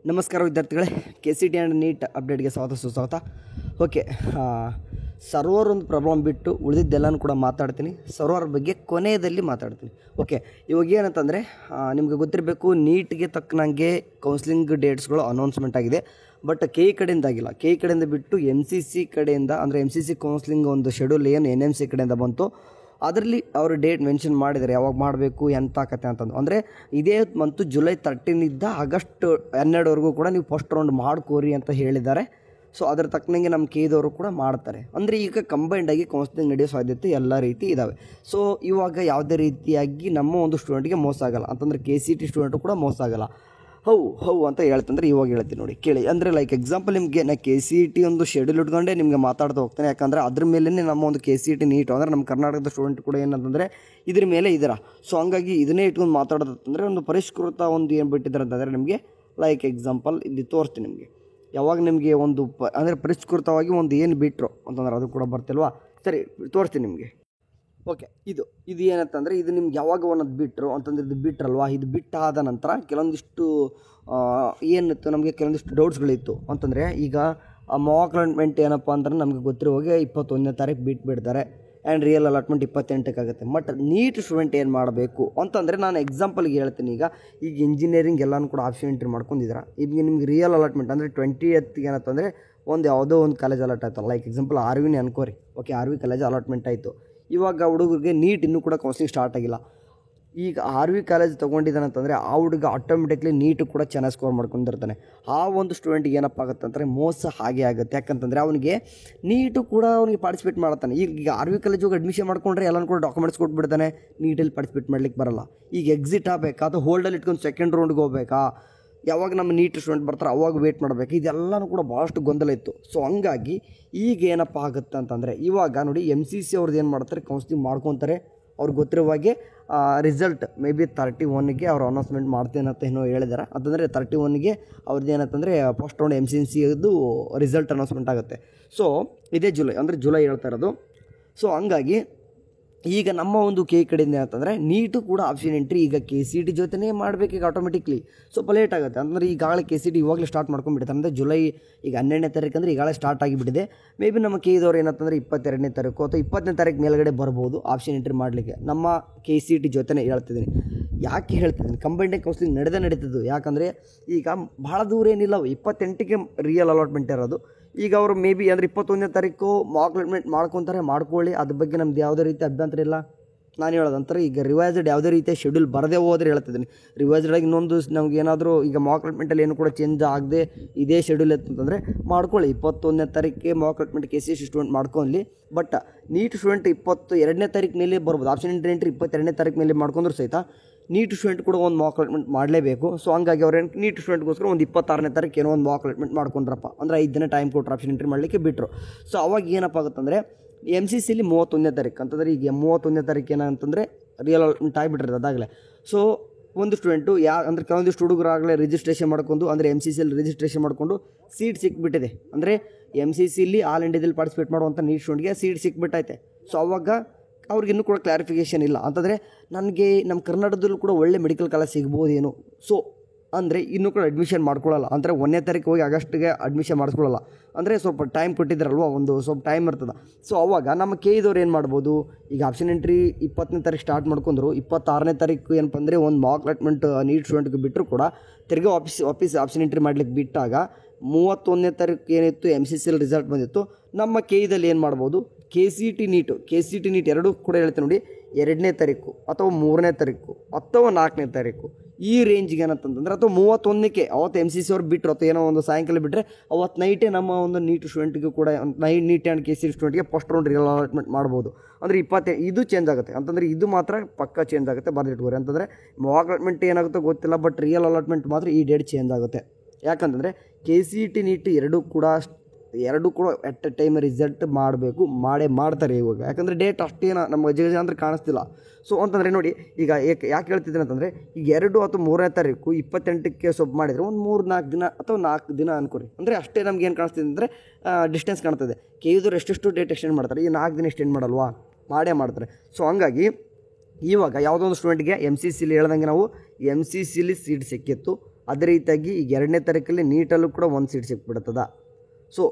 ನಮಸ್ಕಾರ ವಿದ್ಯಾರ್ಥಿಗಳೇ, K C T and NEET ಅಪ್ಡೇಟ್ಗೆ ಸುಸ್ವಾಗತ. ಓಕೆ, ಸರ್ವರ್ ಒಂದು ಪ್ರಾಬ್ಲಮ್ ಬಿಟ್ಟು ಉಳಿದಿದ್ದೆಲ್ಲನೂ ಕೂಡ ಮಾತಾಡ್ತೀನಿ. ಸರ್ವರ್ ಬಗ್ಗೆ ಕೊನೆಯಲ್ಲಿ ಮಾತಾಡ್ತೀನಿ. ಓಕೆ, ಇವಾಗ ಏನಂತಂದರೆ ನಿಮಗೆ ಗೊತ್ತಿರಬೇಕು, ನೀಟ್ಗೆ ತಕ್ಕನಂಗೆ ಕೌನ್ಸಿಲಿಂಗ್ ಡೇಟ್ಸ್ಗಳು ಅನೌನ್ಸ್ಮೆಂಟ್ ಆಗಿದೆ. ಬಟ್ ಕೆ ಕಡೆಯಿಂದ ಆಗಿಲ್ಲ. ಕೆ ಕಡೆಯಿಂದ ಬಿಟ್ಟು ಎಮ್ ಸಿ ಸಿ ಕಡೆಯಿಂದ, ಅಂದರೆ ಎಮ್ ಸಿ ಸಿ ಕೌನ್ಸಿಲಿಂಗ್ ಒಂದು ಶೆಡ್ಯೂಲ್ ಏನು ಎನ್ ಎಮ್ ಸಿ ಕಡೆಯಿಂದ ಬಂತು, ಅದರಲ್ಲಿ ಅವರು ಡೇಟ್ ಮೆನ್ಷನ್ ಮಾಡಿದ್ದಾರೆ, ಯಾವಾಗ ಮಾಡಬೇಕು ಎಂತ ಕತೆ ಅಂತಂದು. ಅಂದರೆ ಇದೇ ಮಂತು ಜುಲೈ 13 ಆಗಸ್ಟ್ 12ವರೆಗೂ ಕೂಡ ನೀವು ಫಸ್ಟ್ ರೌಂಡ್ ಮಾಡ್ಕೋರಿ ಅಂತ ಹೇಳಿದ್ದಾರೆ. ಸೊ ಅದರ ತಕ್ಕನಂಗೆ ನಮ್ಮ ಕೇದವರು ಕೂಡ ಮಾಡ್ತಾರೆ. ಅಂದರೆ ಈಗ ಕಂಬೈಂಡಾಗಿ ಕೌನ್ಸಿಲಿಂಗ್ ನಡೆಯೋ ಸಾಧ್ಯತೆ ಎಲ್ಲ ರೀತಿ ಇದ್ದಾವೆ. ಸೊ ಇವಾಗ ಯಾವುದೇ ರೀತಿಯಾಗಿ ನಮ್ಮ ಒಂದು ಸ್ಟೂಡೆಂಟ್ಗೆ ಮೋಸ ಆಗಲ್ಲ, ಅಂತಂದರೆ ಕೆ ಸಿ ಟಿ ಸ್ಟೂಡೆಂಟು ಕೂಡ ಮೋಸ ಆಗಲ್ಲ. ಹೌ ಅಂತ ಹೇಳ್ತಂದ್ರೆ ಇವಾಗ ಹೇಳ್ತೀನಿ ನೋಡಿ, ಕೇಳಿ. ಅಂದರೆ ಲೈಕ್ ಎಕ್ಸಾಂಪಲ್, ನಿಮಗೆ ನಾ ಕೆ ಸಿ ಟಿ ಒಂದು ಶೆಡ್ಯೂಲ್ ಇಟ್ಕೊಂಡೆ ನಿಮಗೆ ಮಾತಾಡ್ತಾ ಹೋಗ್ತಾನೆ. ಯಾಕಂದರೆ ಅದ್ರ ಮೇಲೇ ನಮ್ಮ ಒಂದು ಕೆ ಸಿ ಟಿ ನೀಟು, ಅಂದರೆ ನಮ್ಮ ಕರ್ನಾಟಕದ ಸ್ಟೂಡೆಂಟ್ ಕೂಡ ಏನಂತಂದರೆ ಇದ್ರ ಮೇಲೆ ಇದ್ದೀರಾ. ಸೊ ಹಂಗಾಗಿ ಇದನ್ನೇ ಇಟ್ಕೊಂಡು ಮಾತಾಡೋದಂದರೆ ಒಂದು ಪರಿಷ್ಕೃತ ಒಂದು ಏನು ಬಿಟ್ಟಿದ್ದಾರೆ ಅಂತಂದರೆ ನಿಮಗೆ, ಲೈಕ್ ಎಕ್ಸಾಂಪಲ್ ಇಲ್ಲಿ ತೋರಿಸ್ತೀನಿ ನಿಮಗೆ. ಯಾವಾಗ ನಿಮಗೆ ಒಂದು ಅಂದರೆ ಪರಿಷ್ಕೃತವಾಗಿ ಒಂದು ಏನು ಬಿಟ್ಟರು ಅಂತಂದ್ರೆ ಅದು ಕೂಡ ಬರ್ತಿಲ್ವಾ? ಸರಿ, ತೋರಿಸ್ತೀನಿ ನಿಮಗೆ. ಓಕೆ, ಇದು ಏನಂತಂದರೆ ಇದು ನಿಮ್ಗೆ ಯಾವಾಗ ಒಂದೊಂದು ಬಿಟ್ಟರು ಅಂತಂದ್ರೆ ಇದು ಬಿಟ್ರಲ್ವಾ, ಇದು ಬಿಟ್ಟಾದ ನಂತರ ಕೆಲವೊಂದಿಷ್ಟು ಏನಿತ್ತು ನಮಗೆ ಕೆಲವೊಂದಿಷ್ಟು ಡೌಟ್ಸ್ಗಳಿತ್ತು. ಅಂತಂದರೆ ಈಗ ಮಾಕ್ ಅಲಾಟ್ಮೆಂಟ್ ಏನಪ್ಪ ಅಂದ್ರೆ ನಮಗೆ ಗೊತ್ತಿರೋ ಹೋಗಿ 21ನೇ ತಾರೀಕು ಬಿಟ್ಬಿಡ್ತಾರೆ. ಆ್ಯಂಡ್ ರಿಯಲ್ ಅಲಾಟ್ಮೆಂಟ್ 28ಕ್ಕೆ ಆಗುತ್ತೆ. ಬಟ್ ನೀಟ್ ಸ್ಟೂಡೆಂಟ್ ಏನು ಮಾಡಬೇಕು ಅಂತಂದರೆ, ನಾನು ಎಕ್ಸಾಂಪಲ್ಗೆ ಹೇಳ್ತೀನಿ. ಈಗ ಇಂಜಿನಿಯರಿಂಗ್ ಎಲ್ಲನೂ ಕೂಡ ಆಪ್ಷನ್ ಎಂಟ್ರಿ ಮಾಡ್ಕೊಂಡಿದ್ದೀರಾ. ಈಗ ನಿಮ್ಗೆ ರಿಯಲ್ ಅಲಾಟ್ಮೆಂಟ್ ಅಂದರೆ 20th ಏನಂತಂದರೆ ಒಂದು ಯಾವುದೋ ಒಂದು ಕಾಲೇಜ್ ಅಲಾಟ್ ಆಯ್ತಲ್ಲ. ಲೈಕ್ ಎಕ್ಸಾಂಪಲ್ ಆರ್ ವಿನೇ ಅನ್ಕೋರಿ. Okay, R V college allotment ಆಯಿತು. ಇವಾಗ ಹುಡುಗರಿಗೆ ನೀಟ್ ಇನ್ನೂ ಕೂಡ ಕೌನ್ಸಿಲಿಂಗ್ ಸ್ಟಾರ್ಟ್ ಆಗಿಲ್ಲ. ಈಗ ಆರ್ ವಿ ಕಾಲೇಜ್ ತೊಗೊಂಡಿದ್ದಾನೆ ಅಂತಂದರೆ ಆ ಹುಡುಗ ಆಟೋಮೆಟಿಕ್ಲಿ ನೀಟು ಕೂಡ ಚೆನ್ನಾಗಿ ಸ್ಕೋರ್ ಮಾಡ್ಕೊಂಡಿರ್ತಾನೆ. ಆ ಒಂದು ಸ್ಟೂಡೆಂಟಿಗೆ ಏನಪ್ಪ ಆಗುತ್ತೆ ಅಂದರೆ ಮೋಸ ಹಾಗೆ ಆಗುತ್ತೆ. ಯಾಕಂತಂದರೆ ಅವನಿಗೆ ನೀಟು ಕೂಡ ಅವನಿಗೆ ಪಾರ್ಟಿಸಿಪೇಟ್ ಮಾಡ್ತಾನೆ. ಈಗ ಆರ್ ವಿ ಕಾಲೇಜ್ ಹೋಗಿ ಅಡ್ಮಿಷನ್ ಮಾಡ್ಕೊಂಡ್ರೆ ಎಲ್ಲನೂ ಕೂಡ ಡಾಕ್ಯುಮೆಂಟ್ಸ್ ಕೊಟ್ಬಿಡ್ತಾನೆ, ನೀಟಲ್ಲಿ ಪಾರ್ಟಿಸಿಪೇಟ್ ಮಾಡ್ಲಿಕ್ಕೆ ಬರಲ್ಲ. ಈಗ ಎಕ್ಸಿಟ್ ಆಗಬೇಕಾ ಅಥವಾ ಹೋಲ್ಡಲ್ಲಿ ಇಟ್ಕೊಂಡು ಸೆಕೆಂಡ್ ರೌಂಡ್ಗೆ ಹೋಗ್ಬೇಕಾ, ಯಾವಾಗ ನಮ್ಮ ನೀಟ್ ಸ್ಟೂಡೆಂಟ್ ಬರ್ತಾರೆ ಅವಾಗ ವೇಟ್ ಮಾಡಬೇಕು, ಇದೆಲ್ಲನೂ ಕೂಡ ಭಾಳಷ್ಟು ಗೊಂದಲ ಇತ್ತು. ಸೊ ಹಂಗಾಗಿ ಈಗ ಏನಪ್ಪ ಆಗುತ್ತೆ ಅಂತಂದರೆ, ಇವಾಗ ನೋಡಿ ಎಮ್ ಸಿ ಸಿ ಅವ್ರದ್ದು ಏನು ಮಾಡ್ತಾರೆ, ಕೌನ್ಸಿಲಿಂಗ್ ಮಾಡ್ಕೊತಾರೆ. ಅವ್ರಿಗೆ ಗೊತ್ತಿರುವಾಗೆ ರಿಸಲ್ಟ್ ಮೇ ಬಿ 31ಗೆ ಅವ್ರು ಅನೌನ್ಸ್ಮೆಂಟ್ ಮಾಡ್ತೇನೆ ಅಂತ ಏನೋ ಹೇಳಿದ್ದಾರೆ. ಅಂತಂದರೆ 31ಗೆ ಅವ್ರದ್ದು ಏನಂತಂದರೆ ಫಸ್ಟ್ ರೌಂಡ್ ಎಮ್ ಸಿ ಸಿದು ರಿಸಲ್ಟ್ ಅನೌನ್ಸ್ಮೆಂಟ್ ಆಗುತ್ತೆ. ಸೊ ಇದೇ ಜುಲೈ, ಅಂದರೆ ಜುಲೈ ಹೇಳ್ತಾ ಇರೋದು. ಸೊ ಹಂಗಾಗಿ ಈಗ ನಮ್ಮ ಒಂದು ಕೆ ಕಡೆಯಿಂದ ಏನಂತಂದರೆ ನೀಟು ಕೂಡ ಆಪ್ಷನ್ ಎಂಟ್ರಿ ಈಗ ಕೆ ಸಿ ಟಿ ಜೊತೆನೇ ಮಾಡಬೇಕು. ಈಗ ಆಟೋಮೆಟಿಕ್ಲಿ ಸ್ವಲ್ಪ ಲೇಟ್ ಆಗುತ್ತೆ. ಅಂದರೆ ಈಗಾಗಲೇ ಕೆ ಸಿ ಟಿ ಇವಾಗಲೇ ಸ್ಟಾರ್ಟ್ ಮಾಡ್ಕೊಂಡ್ಬಿಡ್ತಾರೆ. ಅಂದರೆ ಜುಲೈ ಈಗ 12ನೇ ತಾರೀಕು ಅಂದರೆ ಈಗಾಗಲೇ ಸ್ಟಾರ್ಟ್ ಆಗಿಬಿಟ್ಟಿದೆ. ಮೇ ಬಿ ನಮ್ಮ ಕೆ ಇದವ್ರು ಏನಂತಂದರೆ 22ನೇ ತಾರೀಕು ಅಥವಾ 20ನೇ ತಾರೀಕು ಮೇಲ್ಗಡೆ ಬರ್ಬೋದು ಆಪ್ಷನ್ ಎಂಟ್ರಿ ಮಾಡಲಿಕ್ಕೆ. ನಮ್ಮ ಕೆ ಸಿ ಟಿ ಜೊತೆನೇ ಹೇಳ್ತಿದ್ದೀನಿ. ಯಾಕೆ ಹೇಳ್ತಿದ್ದೀನಿ, ಕಂಬೈಂಡ್ ಕೌನ್ಸಿಲಿಂಗ್ ನಡೀತದ್ದು. ಯಾಕಂದರೆ ಈಗ ಭಾಳ ದೂರ ಏನಿಲ್ಲ, 28ಕ್ಕೆ ರಿಯಲ್ ಅಲಾಟ್ಮೆಂಟ್ ಇರೋದು. ಈಗ ಅವರು ಮೇ ಬಿ ಅಂದರೆ 21ನೇ ತಾರೀಕು ಮಾಕ್ ಅಲಾಟ್ಮೆಂಟ್ ಮಾಡ್ಕೊಳ್ಳಿ. ಅದ್ರ ಬಗ್ಗೆ ನಮ್ದು ಯಾವುದೇ ರೀತಿ ಅಭ್ಯಂತರ ಇಲ್ಲ. ನಾನು ಹೇಳೋದಂತಾರೆ ಈಗ ರಿವೈಸ್ಡ್ ಯಾವುದೇ ರೀತಿಯ ಶೆಡ್ಯೂಲ್ ಬರದೇ ಹೋದರೆ ಹೇಳ್ತಿದ್ದೀನಿ. ರಿವೈಸ್ಡಾಗಿ ಇನ್ನೊಂದು ನಮ್ಗೆ ಏನಾದರೂ ಈಗ ಮಾಕ್ ಅಲಾಟ್ಮೆಂಟಲ್ಲಿ ಏನು ಕೂಡ ಚೇಂಜ್ ಆಗದೆ ಇದೇ ಶೆಡ್ಯೂಲ್ ಅಂತಂದರೆ ಮಾಡ್ಕೊಳ್ಳಿ. 21ನೇ ತಾರೀಕಿಗೆ Mach allotment K C C student ಮಾಡ್ಕೊಳ್ಳಿ. ಬಟ್ ನೀಟ್ ಸ್ಟೂಡೆಂಟ್ 22ನೇ ತಾರೀಕು ಮೇಲೆ ಬರ್ಬೋದು. ಆಪ್ಷನ್ ಎಂಟ್ರಿ 22ನೇ ತಾರೀಕು ಮೇಲೆ ಮಾಡ್ಕೊಂಡ್ರು ಸಹಿತ ನೀಟ್ ಸ್ಟೂಡೆಂಟ್ ಕೂಡ ಒಂದು ಮಾಕ್ ಅಲಾಟ್ಮೆಂಟ್ ಮಾಡಲೇಬೇಕು. ಸೊ ಹಂಗಾಗಿ ಅವ್ರೇನು ನೀಟ್ ಸ್ಟೂಡೆಂಟ್ಗೋಸ್ಕರ ಒಂದು 26ನೇ ತಾರೀಕು ಏನೋ ಒಂದು ಮಾಕ್ ಅಲಾಟ್ಮೆಂಟ್ ಮಾಡ್ಕೊಂಡ್ರಪ್ಪ, ಅಂದರೆ 5 ದಿನ ಟೈಮ್ ಕೊಟ್ಟರು ಆಪ್ಷನ್ ಎಂಟ್ರಿ ಮಾಡಲಿಕ್ಕೆ ಬಿಟ್ಟರು. ಸೊ ಅವಾಗ ಏನಪ್ಪ ಆಗುತ್ತಂದರೆ ಎಮ್ ಸಿ ಸಿಲಿ 31ನೇ ತಾರೀಕು ಅಂತಂದರೆ ಈಗ 31ನೇ ತಾರೀಕು ಏನಂತಂದರೆ ರಿಯಲ್ ಅಲಾಟ್ಮೆಂಟ್ ಆಗಿಬಿಟ್ಟಿರೋದು ಅದಾಗಲೇ. ಸೊ ಒಂದು ಸ್ಟೂಡೆಂಟು ಅಂದರೆ ಕೆಲವೊಂದಿಷ್ಟು ಹುಡುಗರಾಗಲೇ ರಿಜಿಸ್ಟ್ರೇಷನ್ ಮಾಡ್ಕೊಂಡು, ಅಂದರೆ ಎಮ್ ಸಿ ಸಿಲಿ ರಿಜಿಸ್ಟ್ರೇಷನ್ ಮಾಡಿಕೊಂಡು ಸೀಟ್ ಸಿಕ್ಬಿಟ್ಟಿದೆ. ಅಂದರೆ ಎಮ್ ಸಿ ಸಿಲಿ ಆಲ್ ಇಂಡಿಯಾದಲ್ಲಿ ಪಾರ್ಟಿಸಿಪೇಟ್ ಮಾಡುವಂಥ ನೀಟ್ ಸ್ಟೂಡೆಂಟ್ಗೆ ಸೀಟ್ ಸಿಕ್ಬಿಟ್ಟೈತೆ. ಸೊ ಅವಾಗ ಅವ್ರಿಗಿನ್ನೂ ಕೂಡ ಕ್ಲಾರಿಫಿಕೇಷನ್ ಇಲ್ಲ. ಅಂತಂದರೆ ನನಗೆ ನಮ್ಮ ಕರ್ನಾಟಕದಲ್ಲೂ ಕೂಡ ಒಳ್ಳೆ ಮೆಡಿಕಲ್ ಕಾಲೇಜ್ ಸಿಗ್ಬೋದೇನೋ. ಸೊ ಅಂದರೆ ಇನ್ನೂ ಕೂಡ ಅಡ್ಮಿಷನ್ ಮಾಡ್ಕೊಳ್ಳಲ್ಲ. ಅಂದರೆ 1ನೇ ತಾರೀಕು ಹೋಗಿ ಆಗಸ್ಟ್ಗೆ ಅಡ್ಮಿಷನ್ ಮಾಡಿಸ್ಕೊಳ್ಳಲ್ಲ. ಅಂದರೆ ಸ್ವಲ್ಪ ಟೈಮ್ ಕೊಟ್ಟಿದ್ದಾರಲ್ವ, ಒಂದು ಸ್ವಲ್ಪ ಟೈಮ್ ಇರ್ತದೆ. ಸೊ ಅವಾಗ ನಮ್ಮ ಕೆ ಇದವ್ರು ಏನು ಮಾಡ್ಬೋದು, ಈಗ ಆಪ್ಷನ್ ಎಂಟ್ರಿ 20ನೇ ತಾರೀಕು ಸ್ಟಾರ್ಟ್ ಮಾಡ್ಕೊಂಡ್ರು, 26ನೇ ತಾರೀಕು ಏನಪ್ಪ ಅಂದರೆ ಒಂದು ಮಾಕ್ ಅಲಾಟ್ಮೆಂಟ್ ನೀಟ್ ಸ್ಟೂಡೆಂಟ್ಗೆ ಬಿಟ್ಟರು ಕೂಡ ತಿರ್ಗಿ ವಾಪಸ್ ಆಪ್ಷನ್ ಎಂಟ್ರಿ ಮಾಡ್ಲಿಕ್ಕೆ ಬಿಟ್ಟಾಗ 31ನೇ ತಾರೀಕು ಏನಿತ್ತು ಎಮ್ ಸಿ ಸಿಲಿ ರಿಸಲ್ಟ್ ಬಂದಿತ್ತು. ನಮ್ಮ ಕೆ ಇದಲ್ಲಿ ಏನು ಮಾಡ್ಬೋದು, ಕೆ ಸಿ ಟಿ ನೀಟ್ ಎರಡೂ ಕೂಡ ಹೇಳ್ತೀನಿ ನೋಡಿ, 2ನೇ ತಾರೀಕು ಅಥವಾ 3ನೇ ತಾರೀಕು ಅಥವಾ 4ನೇ ತಾರೀಕು ಈ ರೇಂಜ್ಗೆ ಏನಂತಂದರೆ, ಅಥವಾ 31ಕ್ಕೆ ಅವತ್ತು ಎಮ್ ಸಿ ಸಿ ಅವ್ರು ಬಿಟ್ಟರು ಅಥವಾ ಏನೋ ಒಂದು ಸಾಯಂಕಾಲ ಬಿಟ್ಟರೆ ಅವತ್ತು ನೈಟೇ ನಮ್ಮ ಒಂದು ನೀಟ್ ಸ್ಟೂಡೆಂಟ್ಗೂ ಕೂಡ ನೀಟ್ ಆ್ಯಂಡ್ ಕೆ ಸಿ ಸ್ಟೂಡೆಂಟ್ಗೆ ಫಸ್ಟ್ ರೌಂಡ್ ರಿಯಲ್ ಅಲಾಟ್ಮೆಂಟ್ ಮಾಡ್ಬೋದು. ಅಂದರೆ 20 ಇದು ಚೇಂಜ್ ಆಗುತ್ತೆ. ಅಂತಂದರೆ ಇದು ಮಾತ್ರ ಪಕ್ಕ ಚೇಂಜ್ ಆಗುತ್ತೆ, ಬರೆದಿಟ್ಕೋರಿ. ಅಂತಂದರೆ ಮಾಕ್ ಅಲಾಟ್ಮೆಂಟ್ ಏನಾಗುತ್ತೋ ಗೊತ್ತಿಲ್ಲ, ಬಟ್ ರಿಯಲ್ ಅಲಾಟ್ಮೆಂಟ್ ಮಾತ್ರ ಈ ಡೇಟ್ ಚೇಂಜ್ ಆಗುತ್ತೆ. ಯಾಕಂತಂದರೆ ಕೆ ಸಿ ಟಿ ನೀಟ್ ಎರಡೂ ಕೂಡ ಎಟ್ ಎ ಟೈಮ್ ರಿಸಲ್ಟ್ ಮಾಡ್ತಾರೆ ಇವಾಗ. ಯಾಕಂದರೆ ಡೇಟ್ ಅಷ್ಟೇನು ನಮ್ಮ ಅಂದ್ರೆ ಕಾಣಿಸ್ತಿಲ್ಲ. ಸೊ ಅಂತಂದರೆ ನೋಡಿ, ಈಗ ಯಾಕೆ ಹೇಳ್ತಿದ್ದೀನಿ ಅಂತಂದರೆ, ಈಗ 2 ಅಥವಾ 3ನೇ ತಾರೀಕು 28ಕ್ಕೆ ಸ್ವಲ್ಪ ಮಾಡಿದರೆ ಒಂದು 3-4 ದಿನ ಅಥವಾ 4 ದಿನ ಅನ್ಕೋರಿ. ಅಂದರೆ ಅಷ್ಟೇ ನಮ್ಗೆ ಏನು ಕಾಣಿಸ್ತಿದೆ ಅಂದರೆ ಡಿಸ್ಟೆನ್ಸ್ ಕಾಣ್ತದೆ. ಕೆ ಇದವ್ರು ಎಷ್ಟೆಷ್ಟು ಡೇಟ್ ಎಕ್ಸ್ಟೆಂಡ್ ಮಾಡ್ತಾರೆ, ಈ 4 ದಿನ ಎಕ್ಸ್ಟೆಂಡ್ ಮಾಡಲ್ವಾ, ಮಾಡ್ತಾರೆ. ಸೊ ಹಂಗಾಗಿ ಇವಾಗ ಯಾವುದೋ ಒಂದು ಸ್ಟೂಡೆಂಟ್ಗೆ ಎಮ್ ಸಿ ಸಿಲಿ ಹೇಳ್ದಂಗೆ ನಾವು ಎಮ್ ಸಿ ಸಿಲಿ ಸೀಟ್ ಸಿಕ್ಕಿತ್ತು. ಅದೇ ರೀತಿಯಾಗಿ ಈಗ 2ನೇ ತಾರೀಕಲ್ಲಿ ನೀಟಲ್ಲೂ ಕೂಡ ಒಂದು ಸೀಟ್ ಸಿಕ್ಬಿಡ್ತದ. ಸೊ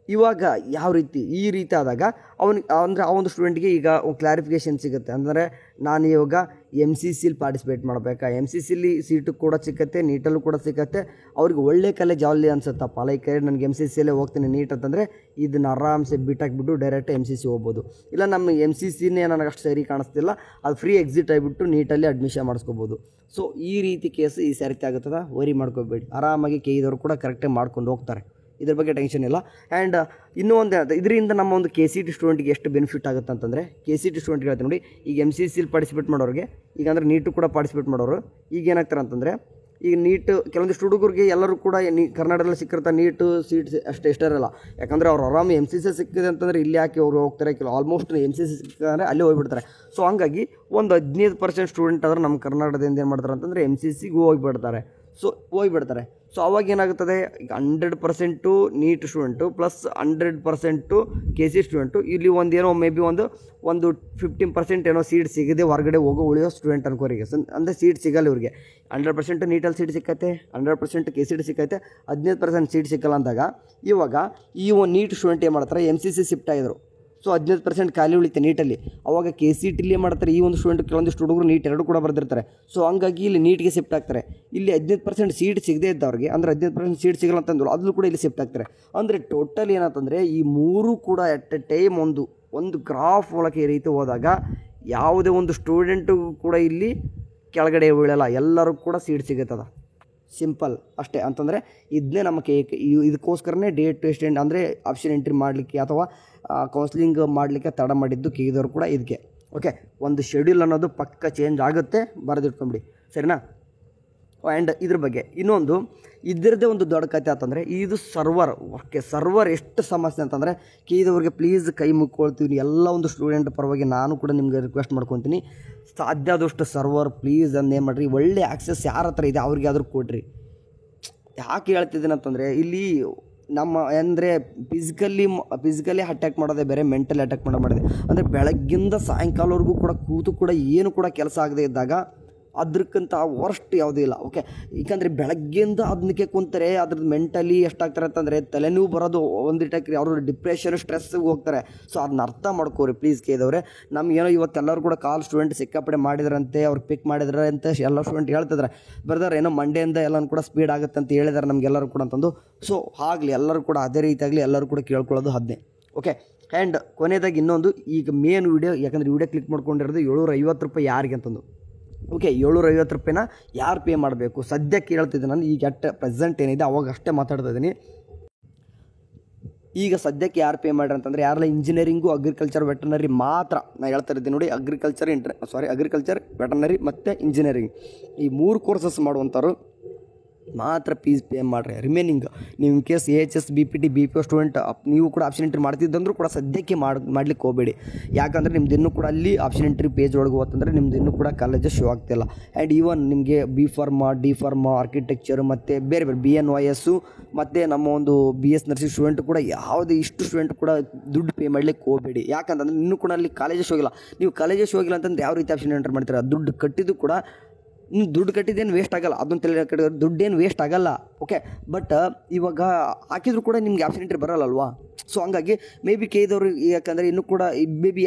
ಇವಾಗ ಯಾವ ರೀತಿ ಈ ರೀತಿ ಆದಾಗ ಅಂದರೆ ಆ ಒಂದು ಸ್ಟೂಡೆಂಟ್ಗೆ ಈಗ ಕ್ಲಾರಿಫಿಕೇಷನ್ ಸಿಗುತ್ತೆ. ಅಂದರೆ ನಾನು ಇವಾಗ MCCಲಿ ಪಾರ್ಟಿಸಿಪೇಟ್ ಮಾಡಬೇಕಾ, MCCಲಿ ಸೀಟು ಕೂಡ ಸಿಕ್ಕತ್ತೆ, ನೀಟಲ್ಲೂ ಕೂಡ ಸಿಕ್ಕತ್ತೆ. ಅವ್ರಿಗೆ ಒಳ್ಳೆ ಕಾಲೇಜ್ ಯಾವಲ್ಲಿ ಅನ್ಸುತ್ತಪ್ಪ, ಲೈಕ್ ನನಗೆ MCCಯಲ್ಲೇ ಹೋಗ್ತೀನಿ ನೀಟ್ ಅಂತಂದರೆ ಇದನ್ನು ಆರಾಮ್ಸೆ ಬಿಟ್ಟಾಕ್ಬಿಟ್ಟು ಡೈರೆಕ್ಟ್ MCC ಹೋಗ್ಬೋದು. ಇಲ್ಲ ನಮ್ಮ MCCನೇ ನನಗೆ ಅಷ್ಟು ಸರಿ ಕಾಣಿಸ್ತಿಲ್ಲ, ಅದು ಫ್ರೀ ಎಕ್ಸಿಟ್ ಆಗಿಬಿಟ್ಟು ನೀಟಲ್ಲಿ ಅಡ್ಮಿಷನ್ ಮಾಡಿಸ್ಕೋಬೋದು. ಸೊ ಈ ರೀತಿ ಕೇಸ್ ಈ ಸರ್ತಿ ಆಗುತ್ತದ, ವರಿ ಮಾಡ್ಕೋಬೇಡಿ. ಆರಾಮಾಗಿ KE ಕೂಡ ಕರೆಕ್ಟಾಗಿ ಮಾಡ್ಕೊಂಡು ಹೋಗ್ತಾರೆ, ಇದ್ರ ಬಗ್ಗೆ ಟೆನ್ಷನ್ ಇಲ್ಲ. ಆ್ಯಂಡ್ ಇನ್ನೂ ಒಂದು ಇದರಿಂದ ನಮ್ಮ ಒಂದು KCT ಸ್ಟೂಡೆಂಟ್ಗೆ ಎಷ್ಟು ಬೆನಿಫಿಟ್ ಆಗುತ್ತೆ ಅಂತಂದರೆ, KCT ಸ್ಟೂಡೆಂಟ್ಗೆ ಹೇಳ್ತೀನಿ ನೋಡಿ, ಈಗ MCCಲಿ ಪಾರ್ಟಿಸಿಪೇಟ್ ಮಾಡೋರಿಗೆ, ಈಗ ಅಂದರೆ ನೀಟು ಕೂಡ ಪಾರ್ಟಿಸಿಪೇಟ್ ಮಾಡೋರು ಈಗ ಏನಾಗ್ತಾರೆ ಅಂತಂದರೆ, ಈಗ ನೀಟ್ ಕೆಲವೊಂದಿಷ್ಟು ಹುಡುಗರಿಗೆ ಎಲ್ಲರೂ ಕೂಡ ಕರ್ನಾಟಕದಲ್ಲಿ ಸಿಕ್ಕಿರ್ತಾರೆ ನೀಟು ಸೀಟ್ ಅಷ್ಟು ಇರಲ್ಲ. ಯಾಕಂದರೆ ಅವ್ರು ಆರಾಮ MCC ಸಿಕ್ಕಿದೆ ಅಂತಂದರೆ ಇಲ್ಲಿ ಯಾಕೆ ಅವರು ಹೋಗ್ತಾರೆ, ಆಲ್ಮೋಸ್ಟ್ MCC ಸಿಕ್ಕಿದ್ರೆ ಅಲ್ಲೇ ಹೋಗ್ಬಿಡ್ತಾರೆ. ಸೊ ಹಂಗಾಗಿ ಒಂದು 15% ಸ್ಟೂಡೆಂಟ್ ಆದ್ರೆ ನಮ್ಮ ಕರ್ನಾಟಕದಿಂದ ಏನು ಮಾಡ್ತಾರೆ ಅಂತಂದರೆ MCCಗೂ ಹೋಗಿಬಿಡ್ತಾರೆ. ಸೊ ಅವಾಗ ಏನಾಗುತ್ತದೆ, ಈಗ 100% NEET student plus 100% KC student, ಇಲ್ಲಿ ಒಂದೇನೋ ಮೇ ಬಿ ಒಂದು 15% ಏನೋ ಸೀಟ್ ಸಿಗದೆ ಹೊರಗಡೆ ಉಳಿಯೋ ಸ್ಟೂಡೆಂಟ್ ಅನ್ಕೋರಿಗೆ. ಅಂದರೆ ಸೀಟ್ ಸಿಗಲ್ಲ ಇವ್ರಿಗೆ. 100% ನೀಟಲ್ಲಿ ಸೀಟ್ ಸಿಕ್ಕತ್ತೆ, 100% KCT ಸಿಕ್ಕೈತೆ, 15% ಸೀಟ್ ಸಿಕ್ಕಲ್ಲ ಅಂದಾಗ ಇವಾಗ ಈ ಒಂದು ನೀಟ್ ಸ್ಟೂಡೆಂಟ್ ಏನು ಮಾಡ್ತಾರೆ, MCC ಶಿಫ್ಟ್ ಆಗಿದ್ರು. ಸೊ 15% ಖಾಲಿ ಉಳಿತೆ ನೀಟಲ್ಲಿ. ಅವಾಗ KCTಲಿ ಏನು ಮಾಡ್ತಾರೆ, ಈ ಒಂದು ಸ್ಟೂಡೆಂಟ್ ಕೆಲವೊಂದಿಷ್ಟು ಹುಡುಗರು ನೀಟ್ 2 ಕೂಡ ಬರೆದಿರ್ತಾರೆ. ಸೊ ಹಂಗಾಗಿ ಇಲ್ಲಿ ನೀಟ್ಗೆ ಶಿಫ್ಟ್ ಆಗ್ತಾರೆ. ಇಲ್ಲಿ 15% ಸೀಟ್ ಸಿಗದೇ ಇದ್ದವ್ರಿಗೆ, ಅಂದರೆ 15% ಸೀಟ್ ಸಿಗಲ್ಲ ಅಂತಂದ್ರು, ಅಲ್ಲೂ ಕೂಡ ಇಲ್ಲಿ ಶಿಫ್ಟ್ ಆಗ್ತಾರೆ. ಅಂದರೆ ಟೋಟಲ್ ಏನಂತಂದರೆ ಈ 3 ಕೂಡ ಎಟ್ ಎ ಟೈಮ್ ಒಂದು ಗ್ರಾಫ್ ಮೂಲಕ ಈ ರೀತಿ ಹೋದಾಗ ಯಾವುದೇ ಒಂದು ಸ್ಟೂಡೆಂಟು ಕೂಡ ಇಲ್ಲಿ ಕೆಳಗಡೆ ಬೀಳಲ್ಲ, ಎಲ್ಲರೂ ಕೂಡ ಸೀಟ್ ಸಿಗುತ್ತದ. ಸಿಂಪಲ್ ಅಷ್ಟೇ. ಅಂತಂದರೆ ಇದನ್ನೇ ನಮ್ಮ ಇದಕ್ಕೋಸ್ಕರನೇ ಡೇಟ್ ಟು ಎಕ್ಸ್ಟೆಂಡ್ ಅಂದರೆ ಆಪ್ಷನ್ ಎಂಟ್ರಿ ಮಾಡಲಿಕ್ಕೆ ಅಥವಾ ಕೌನ್ಸ್ಲಿಂಗ್ ಮಾಡಲಿಕ್ಕೆ ತಡ ಮಾಡಿದ್ದು KE ಕೂಡ ಇದಕ್ಕೆ. ಓಕೆ, ಒಂದು ಶೆಡ್ಯೂಲ್ ಅನ್ನೋದು ಪಕ್ಕ ಚೇಂಜ್ ಆಗುತ್ತೆ, ಬರೆದಿಟ್ಕೊಂಬಿಡಿ, ಸರಿನಾ. ಆ್ಯಂಡ್ ಇದ್ರ ಬಗ್ಗೆ ಇನ್ನೊಂದು ಇದರದ್ದೇ ಒಂದು ದೊಡ್ಡ ಕತೆ ಅಂತಂದರೆ ಇದು ಸರ್ವರ್. ಓಕೆ, ಸರ್ವರ್ ಎಷ್ಟು ಸಮಸ್ಯೆ ಅಂತಂದರೆ KE ಪ್ಲೀಸ್ ಕೈ ಮುಕ್ಕೊಳ್ತೀವಿ, ಎಲ್ಲ ಒಂದು ಸ್ಟೂಡೆಂಟ್ ಪರವಾಗಿ ನಾನು ಕೂಡ ನಿಮಗೆ ರಿಕ್ವೆಸ್ಟ್ ಮಾಡ್ಕೊತೀನಿ, ಸಾಧ್ಯ ಆದಷ್ಟು ಸರ್ವರ್ ಪ್ಲೀಸ್ ಏನು ಮಾಡಿರಿ, ಒಳ್ಳೆ ಆಕ್ಸೆಸ್ ಯಾರ ಹತ್ರ ಇದೆ ಅವ್ರಿಗೆ ಆದರೂ ಕೊಡ್ರಿ. ಯಾಕೆ ಹೇಳ್ತಿದ್ದೀನಿ ಅಂತಂದರೆ ಇಲ್ಲಿ ನಮ್ಮ ಅಂದರೆ ಫಿಸಿಕಲಿ ಅಟ್ಯಾಕ್ ಮಾಡೋದೇ ಬೇರೆ, ಮೆಂಟಲಿ ಅಟ್ಯಾಕ್ ಮಾಡಿದೆ. ಅಂದರೆ ಬೆಳಗ್ಗಿಂದ ಸಾಯಂಕಾಲವರೆಗೂ ಕೂಡ ಕೂತು ಕೂಡ ಏನು ಕೂಡ ಕೆಲಸ ಆಗದೆ ಇದ್ದಾಗ ಅದಕ್ಕಿಂತ ವರ್ಸ್ಟ್ ಯಾವುದೂ ಇಲ್ಲ. ಓಕೆ, ಏಕೆಂದರೆ ಬೆಳಗ್ಗೆಯಿಂದ ಅದಕ್ಕೆ ಕುಂತಾರೆ, ಅದ್ರದ್ದು ಮೆಂಟಲಿ ಎಷ್ಟಾಗ್ತಾರೆ ಅಂತಂದರೆ ತಲೆನೋವು ಬರೋದು ಒಂದಿಟ್ಟಕ್ಕೆ, ಅವರು ಡಿಪ್ರೆಷನ್ ಸ್ಟ್ರೆಸ್ಸಿಗೆ ಹೋಗ್ತಾರೆ. ಸೊ ಅದನ್ನ ಅರ್ಥ ಮಾಡ್ಕೋರಿ ಪ್ಲೀಸ್ KE. ನಮಗೇನೋ ಇವತ್ತೆಲ್ಲರೂ ಕೂಡ ಸ್ಟೂಡೆಂಟ್ ಸಿಕ್ಕಾಪಡೆ ಮಾಡಿದ್ರಂತೆ, ಅವ್ರು ಪಿಕ್ ಮಾಡಿದ್ರೆ ಅಂತ ಎಲ್ಲ ಸ್ಟೂಡೆಂಟ್ ಹೇಳ್ತಿದ್ದಾರೆ, ಬ್ರದರ್ ಏನೋ ಮಂಡೆಯಿಂದ ಎಲ್ಲನೂ ಕೂಡ ಸ್ಪೀಡ್ ಆಗುತ್ತೆ ಅಂತ ಹೇಳಿದ್ದಾರೆ ನಮಗೆಲ್ಲರೂ ಕೂಡ ಅಂತಂದು. ಸೊ ಆಗಲಿ, ಎಲ್ಲರೂ ಕೂಡ ಅದೇ ರೀತಿಯಾಗಲಿ, ಎಲ್ಲರೂ ಕೂಡ ಕೇಳ್ಕೊಳ್ಳೋದು ಅದನ್ನೇ. ಓಕೆ, ಆ್ಯಂಡ್ ಕೊನೆಯದಾಗಿ ಇನ್ನೊಂದು, ಈಗ ಮೇನ್ ವಿಡಿಯೋ, ಯಾಕಂದರೆ ವಿಡಿಯೋ ಕ್ಲಿಕ್ ಮಾಡ್ಕೊಂಡಿರೋದು 750 ರೂಪಾಯಿ ಯಾರಿಗೆ ಅಂತಂದು. ಓಕೆ, 750 ರೂಪಾಯಿನ ಯಾರು ಪೇ ಮಾಡಬೇಕು ಸದ್ಯಕ್ಕೆ ಹೇಳ್ತಿದ್ದೀನಿ ನಾನು. ಈಗ ಪ್ರೆಸೆಂಟ್ ಏನಿದೆ ಅವಾಗ ಅಷ್ಟೇ ಮಾತಾಡ್ತಾ ಇದ್ದೀನಿ. ಈಗ ಸದ್ಯಕ್ಕೆ ಯಾರು ಪೇ ಮಾಡ್ರಿ ಅಂತಂದರೆ ಯಾರೆಲ್ಲ ಇಂಜಿನಿಯರಿಂಗು, ಅಗ್ರಿಕಲ್ಚರ್, ವೆಟರ್ನರಿ ಮಾತ್ರ ನಾನು ಹೇಳ್ತಾ ಇದ್ದೀನಿ ನೋಡಿ. ಅಗ್ರಿಕಲ್ಚರ್, ವೆಟರ್ನರಿ ಮತ್ತು ಇಂಜಿನಿಯರಿಂಗ್ ಈ 3 ಕೋರ್ಸಸ್ ಮಾಡುವಂಥವ್ರು ಮಾತ್ರ ಫೀಸ್ ಪೇ ಮಾಡಿರಿ. ರಿಮೈನಿಂಗ್ ನೀವು in case AHS, BPT, BPO student ನೀವು ಕೂಡ ಆಪ್ಷನ್ ಎಂಟ್ರಿ ಮಾಡ್ತಿದ್ದಂದ್ರೂ ಕೂಡ ಸದ್ಯಕ್ಕೆ ಮಾಡ್ಲಿಕ್ಕೆ ಹೋಗಬೇಡಿ. ಯಾಕಂದರೆ ನಿಮ್ದು ಇನ್ನೂ ಕೂಡ ಅಲ್ಲಿ ಆಪ್ಷನ್ ಎಂಟ್ರಿ ಪೇಜ್ ಒಳಗೆ ಹೋತಂದರೆ ನಿಮ್ದು ಇನ್ನೂ ಕೂಡ ಕಾಲೇಜಸ್ ಶೋ ಆಗ್ತಿಲ್ಲ. ಆ್ಯಂಡ್ ಈವನ್ ನಿಮಗೆ B pharma, D pharma, architecture ಮತ್ತು ಬೇರೆ BNYS ಮತ್ತು ನಮ್ಮ ಒಂದು BS ನರ್ಸಿಂಗ್ ಸ್ಟೂಡೆಂಟ್ ಕೂಡ ಯಾವುದೇ ಇಷ್ಟು ಸ್ಟೂಡೆಂಟ್ ಕೂಡ ದುಡ್ಡು ಪೇ ಮಾಡಲಿಕ್ಕೆ ಹೋಗಬೇಡಿ. ಯಾಕಂತಂದರೆ ಇನ್ನೂ ಕೂಡ ಅಲ್ಲಿ ಕಾಲೇಜಸ್ ಹೋಗಿಲ್ಲ. ನೀವು ಕಾಲೇಜಸ್ ಹೋಗಿಲ್ಲ ಅಂತಂದ್ರೆ ಯಾವ ರೀತಿ ಆಪ್ಷನ್ ಎಂಟ್ರಿ ಮಾಡ್ತೀರಾ? ದುಡ್ಡು ಕಟ್ಟಿದ್ದು ಕೂಡ ನೀವು ದುಡ್ಡು ಕಟ್ಟಿದ್ದೇನು ವೇಸ್ಟ್ ಆಗಲ್ಲ, ಅದನ್ನು ತಲೆ ದುಡ್ಡೇನು ವೇಸ್ಟ್ ಆಗಲ್ಲ. ಓಕೆ, ಬಟ್ ಇವಾಗ ಹಾಕಿದ್ರು ಕೂಡ ನಿಮ್ಗೆ ಆಪ್ಷನ್ ಎಂಟ್ರಿ ಬರಲ್ಲಲ್ವಾ. ಸೊ ಹಂಗಾಗಿ ಮೇ ಬಿ KE ಯಾಕಂದರೆ ಇನ್ನೂ ಕೂಡ ಮೇ ಬಿ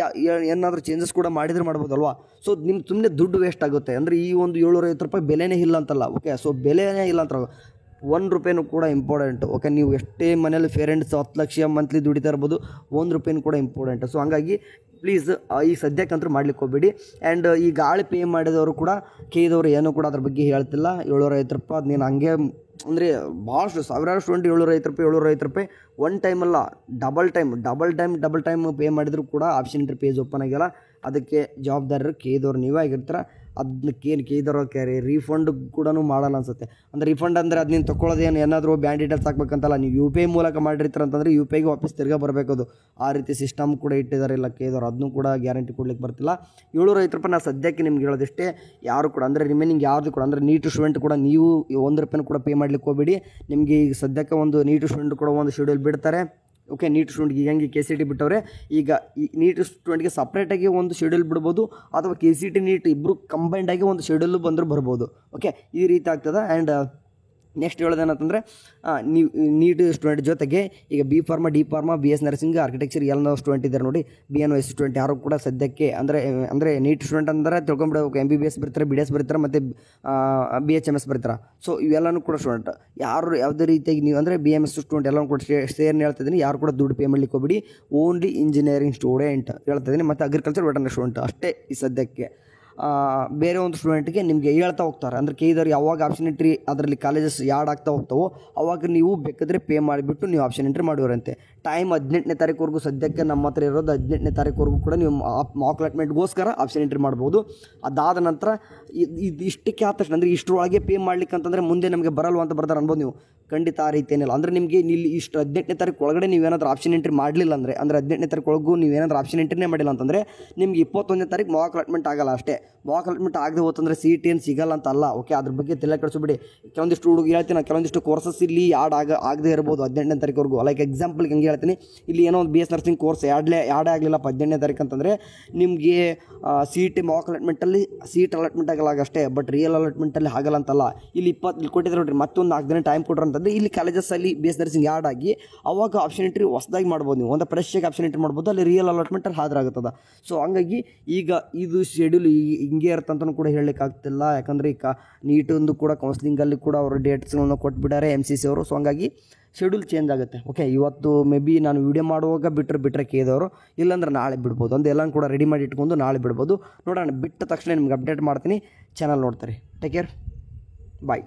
ಏನಾದರೂ ಚೇಂಜಸ್ ಕೂಡ ಮಾಡಿದ್ರೆ ಮಾಡ್ಬೋದಲ್ವಾ. ಸೊ ನಿಮ್ಮ ಸುಮ್ಮನೆ ದುಡ್ಡು ವೇಸ್ಟ್ ಆಗುತ್ತೆ. ಅಂದರೆ ಈ ಒಂದು 750 ರೂಪಾಯಿ ಬೆಲೆನೇ ಇಲ್ಲ ಅಂತಲ್ಲ. ಓಕೆ, ಸೊ ಬೆಲೆನೇ ಇಲ್ಲ ಅಂತ 1 ರೂಪಾಯಿನೂ ಕೂಡ ಇಂಪಾರ್ಟೆಂಟು. ಓಕೆ, ನೀವು ಎಷ್ಟೇ ಮನೇಲಿ ಪೇರೆಂಟ್ಸ್ 10 ಲಕ್ಷ ಮಂತ್ಲಿ ದುಡಿತಾ ಇರ್ಬೋದು, 1 ರೂಪಾಯಿನೂ ಕೂಡ ಇಂಪಾರ್ಟೆಂಟು. ಸೊ ಹಂಗಾಗಿ ಪ್ಲೀಸ್ ಈ ಸದ್ಯಕ್ಕಂತೂ ಮಾಡ್ಲಿಕ್ಕೆ ಹೋಗಬೇಡಿ. ಆ್ಯಂಡ್ ಈ ಗಾಳಿ ಪೇ ಮಾಡಿದವರು ಕೂಡ KE ಏನೂ ಕೂಡ ಅದ್ರ ಬಗ್ಗೆ ಹೇಳ್ತಿಲ್ಲ. 750 ರೂಪಾಯಿ ಅದು ನೀನು ಹಂಗೆ ಅಂದರೆ ಭಾಳಷ್ಟು ಸಾವಿರಾರು ಸ್ಟೂಡೆಂಟ್ 750 ರೂಪಾಯಿ ಒನ್ ಟೈಮ್ ಅಲ್ಲ, ಡಬಲ್ ಟೈಮ್ ಪೇ ಮಾಡಿದ್ರು ಕೂಡ ಆಪ್ಷನ್ ಎಂಟ್ರಿ ಪೇಜ್ ಓಪನ್ ಆಗಿಲ್ಲ. ಅದಕ್ಕೆ ಜವಾಬ್ದಾರರು KE ನೀವೇ ಆಗಿರ್ತಾರೆ. ಅದಕ್ಕೇನು KE ರೀಫಂಡ್ ಕೂಡ ಮಾಡಲ್ಲ ಅನ್ಸುತ್ತೆ. ಅಂದರೆ ರೀಫಂಡ್ ಅಂದರೆ ಅದು ನೀನು ತೊಗೊಳ್ಳೋದೇನು ಏನಾದರೂ ಬ್ಯಾಂಕ್ ಡೀಟೇಲ್ಸ್ ಹಾಕ್ಬೇಕಂತಲ್ಲ, ನೀವು UPI ಮೂಲಕ ಮಾಡಿರ್ತಾರೆ ಅಂತಂದರೆ UPIಗೆ ವಾಪಸ್ ತಿರ್ಗಾ ಬರಬೇಕು. ಅದು ಆ ರೀತಿ ಸಿಸ್ಟಮ್ ಕೂಡ ಇಟ್ಟಿದ್ದಾರೆ ಇಲ್ಲ KE. ಅದನ್ನು ಕೂಡ ಗ್ಯಾರಂಟಿ ಕೊಡ್ಲಿಕ್ಕೆ ಬರ್ತಿಲ್ಲ. 750 ರೂಪಾಯಿ ನಾನು ಸದ್ಯಕ್ಕೆ ನಿಮ್ಗೆ ಹೇಳೋದಿಷ್ಟೇ. ಯಾರು ಕೂಡ ಅಂದರೆ ರಿಮೈನಿಂಗ್ ಯಾರ್ದು ಕೂಡ ಅಂದರೆ ನೀಟ್ ಸ್ಟೂಡೆಂಟ್ ಕೂಡ ನೀವು 1 ರೂಪಾಯಿನೂ ಕೂಡ ಪೇ ಮಾಡ್ಲಿಕ್ಕೆ ಹೋಗಬೇಡಿ. ನಿಮಗೆ ಈಗ ಸದ್ಯಕ್ಕೆ ಒಂದು ನೀಟ್ ಸ್ಟೂಡೆಂಟ್ ಕೂಡ ಒಂದು ಶೆಡ್ಯೂಲ್ ಬಿಡ್ತಾರೆ. ಓಕೆ, ನೀಟ್ ಸ್ಟೂಡೆಂಟ್ಗೆ ಹೆಂಗೆ KCT ಬಿಟ್ಟವ್ರೆ, ಈಗ ಈ ನೀಟ್ ಸ್ಟೂಡೆಂಟ್ಗೆ ಸಪ್ರೇಟಾಗಿ ಒಂದು ಶೆಡ್ಯೂಲ್ ಬಿಡ್ಬೋದು, ಅಥವಾ KCT ನೀಟ್ ಇಬ್ಬರು ಕಂಬೈಂಡಾಗಿ ಒಂದು ಶೆಡ್ಯೂಲ್ ಬಂದರೂ ಬರ್ಬೋದು. ಓಕೆ, ಈ ರೀತಿ ಆಗ್ತದೆ. ಆ್ಯಂಡ್ ನೆಕ್ಸ್ಟ್ ಹೇಳೋದೇನಂತಂದರೆ ನೀವು ನೀಟ್ ಸ್ಟೂಡೆಂಟ್ ಜೊತೆಗೆ ಈಗ B pharma, D pharma, B S nursing, architecture ಎಲ್ಲ ಸ್ಟೂಡೆಂಟ್ ಇದ್ದಾರೆ ನೋಡಿ. ಬಿ ಎನ್ ವೈಸ್ ಸ್ಟೂಡೆಂಟ್ ಯಾರು ಕೂಡ ಸದ್ಯಕ್ಕೆ ಅಂದರೆ ನೀಟ್ ಸ್ಟೂಡೆಂಟ್ ಅಂದರೆ ತಿಳ್ಕೊಂಬಿಡಬೇಕು, MBBS ಬರ್ತಾರೆ, BDS ಬರ್ತಾರೆ, ಮತ್ತು BHMS ಬರ್ತಾರೆ. ಸೊ ಇವೆಲ್ಲನೂ ಕೂಡ ಸ್ಟೂಡೆಂಟ್ ಯಾರು ಯಾವುದೇ ರೀತಿಯಾಗಿ ನೀವು ಅಂದರೆ BMS ಸ್ಟೂಡೆಂಟ್ ಎಲ್ಲನೂ ಕೂಡ ಸೇರ್ನ ಹೇಳ್ತಾ ಇದ್ದೀನಿ. ಯಾರು ಕೂಡ ದುಡ್ಡು ಪೇ ಮಾಡಲಿಕ್ಕೆ ಹೋಗ್ಬಿಡಿ. ಓನ್ಲಿ ಇಂಜಿನಿಯರಿಂಗ್ ಸ್ಟೂಡೆಂಟ್ ಹೇಳ್ತಾ ಇದ್ದೀನಿ, ಮತ್ತು ಅಗ್ರಿಕಲ್ಚರ್ ವೆಟರ್ನರಿ ಸ್ಟೂಡೆಂಟ್ ಅಷ್ಟೇ ಈ ಸದ್ಯಕ್ಕೆ. ಬೇರೆ ಒಂದು ಸ್ಟೂಡೆಂಟ್ಗೆ ನಿಮಗೆ ಹೇಳ್ತಾ ಹೋಗ್ತಾರೆ, ಅಂದರೆ ಕೇಳಿದವ್ರು ಯಾವಾಗ ಆಪ್ಷನ್ ಎಂಟ್ರಿ ಅದರಲ್ಲಿ ಕಾಲೇಜಸ್ ಯಾಡ್ ಆಗ್ತಾ ಹೋಗ್ತಾವೋ ಅವಾಗ ನೀವು ಬೇಕಾದರೆ ಪೇ ಮಾಡಿಬಿಟ್ಟು ನೀವು ಆಪ್ಷನ್ ಎಂಟ್ರಿ ಮಾಡಿವರಂತೆ. ಟೈಮ್ 18ನೇ ತಾರೀಕುವರೆಗೂ ಸದ್ಯಕ್ಕೆ ನಮ್ಮ ಹತ್ರ ಇರೋದು. 18ನೇ ತಾರೀಕುವರೆಗೂ ಕೂಡ ನೀವು ಮಾಕ್ ಅಲಾಟ್ಮೆಂಟ್ಗೋಸ್ಕರ ಆಪ್ಷನ್ ಎಂಟ್ರಿ ಮಾಡ್ಬೋದು. ಅದಾದ ನಂತರ ಇದು ಇಷ್ಟಕ್ಕೆ ಆದ ತಕ್ಷಣ ಅಂದರೆ ಇಷ್ಟರೊಳಗೆ ಪೇ ಮಾಡ್ಲಿಕ್ಕೆ ಅಂತಂದರೆ ಮುಂದೆ ನಮಗೆ ಬರಲ್ವ ಅಂತ ಬರ್ತಾರೆ ಅನ್ಬೋದು ನೀವು. ಖಂಡಿತ ಆ ರೀತಿ ಏನಿಲ್ಲ. ಅಂದರೆ ನಿಮಗೆ ಇಲ್ಲಿ ಇಷ್ಟು 18ನೇ ತಾರೀಕು ಒಳಗಡೆ ನೀವೇನಾದರೂ ಆಪ್ಷನ್ ಎಂಟ್ರಿ ಮಾಡಲಿಲ್ಲ ಅಂದರೆ 18ನೇ ತಾರೀಕು ಒಳಗೂ ನೀವೇನಾದರೂ ಆಪ್ಷನ್ ಎಂಟ್ರಿನೇ ಮಾಡಿಲ್ಲ ಅಂತಂದರೆ ನಿಮ್ಗೆ 21ನೇ ತಾರೀಕು ಮಾಕ್ ಅಲಾಟ್ಮೆಂಟ್ ಆಗಲ್ಲ ಅಷ್ಟೇ. ಮಾಕ್ ಅಲಾಟ್ಮೆಂಟ್ ಆಗದೆ ಹೋತಂದರೆ CET ಏನು ಸಿಗಲ್ಲ ಅಂತ ಅಲ್ಲ. ಓಕೆ, ಅದ್ರ ಬಗ್ಗೆ ತಲೆ ಕೆಡಿಸ್ಬಿಡಿ. ಕೆಲವೊಂದಿಷ್ಟು ಹುಡುಗ ಹೇಳ್ತೀನಿ, ಕೆಲವೊಂದಿಷ್ಟು ಕೋರ್ಸಸ್ ಇಲ್ಲಿ ಆಗದೆ ಇರ್ಬೋದು 18ನೇ ತಾರೀಕುವರೆಗೂ. ಲೈಕ್ ಎಕ್ಸಾಂಪಲ್ಗೆ ಹೆಂಗೆ ಹೇಳ್ತೀನಿ, ಇಲ್ಲಿ ಏನೋ ಒಂದು BS ನರ್ಸಿಂಗ್ ಕೋರ್ಸ್ ಯಾಡೇ ಆಗಲಿಲ್ಲಪ್ಪ 18ನೇ ತಾರೀಕು ಅಂತಂದರೆ ನಿಮಗೆ CET ಮಾಕ್ ಅಲಾಟ್ಮೆಂಟಲ್ಲಿ ಸೀಟ್ ಅಲಾಟ್ಮೆಂಟ್ ಆಗಲ್ಲ ಅಷ್ಟೇ, ಬಟ್ ರಿಯಲ್ ಅಲಾಟ್ಮೆಂಟಲ್ಲಿ ಆಗಲ್ಲ ಅಂತಲ್ಲ. ಇಲ್ಲಿ ಕೊಟ್ಟಿದ್ದಾರೆ ನೋಡ್ರಿ, ಮತ್ತೊಂದು 4 ದಿನ ಟೈಮ್ ಕೊಟ್ಟರು ಅಂತಂದರೆ ಇಲ್ಲಿ ಕಾಲೇಜಸ್ಸಲ್ಲಿ BS ನರ್ಸಿಂಗ್ ಯಾಡ್ ಆಗಿ ಅವಾಗ ಆಪ್ಷನ್ ಎಂಟ್ರಿ ಹೊಸದಾಗಿ ಮಾಡ್ಬೋದು. ನೀವು ಒಂದು ಫ್ರೆಶ್ಶಾಗಿ ಆಪ್ಷನ್ ಎಂಟ್ರಿ ಮಾಡ್ಬೋದು, ಅಲ್ಲಿ ರಿಯಲ್ ಅಲಾಟ್ಮೆಂಟಲ್ಲಿ ಹಾಜರಾಗುತ್ತದೆ. ಸೊ ಹಂಗಾಗಿ ಈಗ ಇದು ಶೆಡ್ಯೂಲ್ ಹಿಂಗೆ ಇರ್ತಂತನೂ ಕೂಡ ಹೇಳಲಿಕ್ಕಾಗ್ತಿಲ್ಲ. ಯಾಕಂದರೆ ಈಗ ನೀಟೊಂದು ಕೂಡ ಕೌನ್ಸ್ಲಿಂಗಲ್ಲಿ ಕೂಡ ಅವರು ಡೇಟ್ಸ್ಗಳನ್ನ ಕೊಟ್ಬಿಟ್ಟಾರೆ MCC ಅವರು. ಸೊ ಹಂಗಾಗಿ ಶೆಡ್ಯೂಲ್ ಚೇಂಜ್ ಆಗುತ್ತೆ. ಓಕೆ, ಇವತ್ತು ಮೇ ಬಿ ನಾನು ವೀಡಿಯೋ ಮಾಡುವಾಗ ಬಿಟ್ಟರೆ ಕೇಳಿದವರು, ಇಲ್ಲಾಂದ್ರೆ ನಾಳೆ ಬಿಡ್ಬೋದು. ಒಂದು ಎಲ್ಲನೂ ಕೂಡ ರೆಡಿ ಮಾಡಿ ಇಟ್ಕೊಂಡು ನಾಳೆ ಬಿಡ್ಬೋದು. ನೋಡೋಣ, ಬಿಟ್ಟ ತಕ್ಷಣ ನಿಮ್ಗೆ ಅಪ್ಡೇಟ್ ಮಾಡ್ತೀನಿ. ಚಾನಲ್ ನೋಡ್ತಾರೆ. ಟೇಕ್ ಕೇರ್, ಬಾಯ್.